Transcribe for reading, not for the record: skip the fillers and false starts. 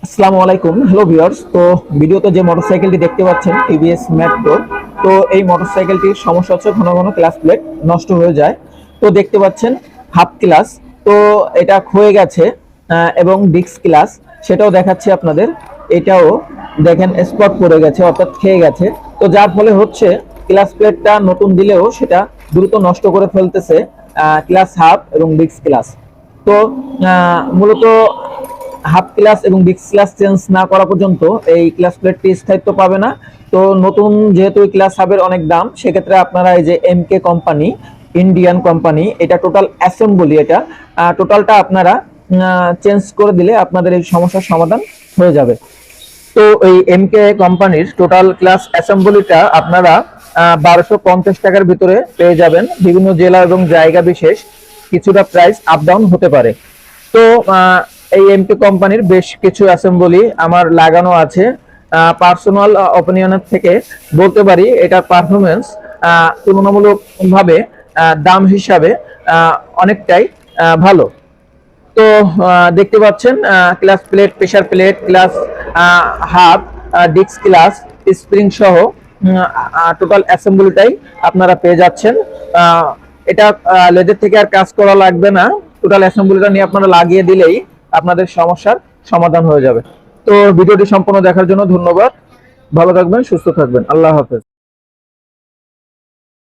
আসসালামু আলাইকুম, hello viewers. তো ভিডিওতে যে মোটরসাইকেলটি দেখতে পাচ্ছেন টিভিএস মেট্রো, তো এই মোটরসাইকেলটির সমস্যা হচ্ছে ঘন ঘন ক্লাচ প্লেট নষ্ট হয়ে যায়। তো দেখতে পাচ্ছেন হাফ ক্লাচ, তো এটা ক্ষয়ে গেছে এবং ডিস্ক ক্লাচ সেটাও দেখাচ্ছে আপনাদের। এটাও দেখেন স্পট পড়ে গেছে, অর্থাৎ খেয়ে গেছে। তো যার ফলে হচ্ছে ক্লাচ প্লেটটা নতুন দিলেও সেটা দ্রুত নষ্ট করে ফেলতেছে ক্লাচ হাফ এবং ডিস্ক ক্লাচ। তো মূলত হাফ ক্লাস এবং ডিস্ক ক্লাস চেঞ্জ না করা পর্যন্ত এই ক্লাস প্লেটটি স্থায়িত্ব পাবে না। তো নতুন যেহেতু ক্লাস হাবের অনেক দাম, সেক্ষেত্রে আপনারা এই যে এমকে কোম্পানি, ইন্ডিয়ান কোম্পানি, এটা টোটাল অ্যাসেম্বলি, এটা টোটালটা আপনারা চেঞ্জ করে দিলে আপনাদের এই সমস্যার সমাধান হয়ে যাবে। তো এই এমকে কোম্পানির টোটাল ক্লাস অ্যাসেম্বলিটা আপনারা 1250 টাকার ভিতরে পেয়ে যাবেন। বিভিন্ন জেলা এবং জায়গা বিশেষ কিছুটা প্রাইস আপ ডাউন হতে পারে। তো এই এমকে কোম্পানির বেশ কিছু অ্যাসেম্বলি আমার লাগানো আছে। পার্সোনাল অপিনিয়নের থেকে বলতে পারি এটার পারফরমেন্স তুলনামূলকভাবে দাম হিসাবে অনেকটাই ভালো। তো দেখতে পাচ্ছেন clutch plate, pressure plate, clutch hub, disc clutch, spring সহ টোটাল অ্যাসেম্বলিটাই আপনারা পেয়ে যাচ্ছেন। এটা লেদের থেকে আর কাজ করা লাগবে না, টোটাল অ্যাসেম্বলিটা নিয়ে আপনারা লাগিয়ে দিলেই আপনাদের সমস্যার সমাধান হয়ে যাবে। তো ভিডিওটি সম্পূর্ণ দেখার জন্য ধন্যবাদ। ভালো থাকবেন, সুস্থ থাকবেন, আল্লাহ হাফেজ।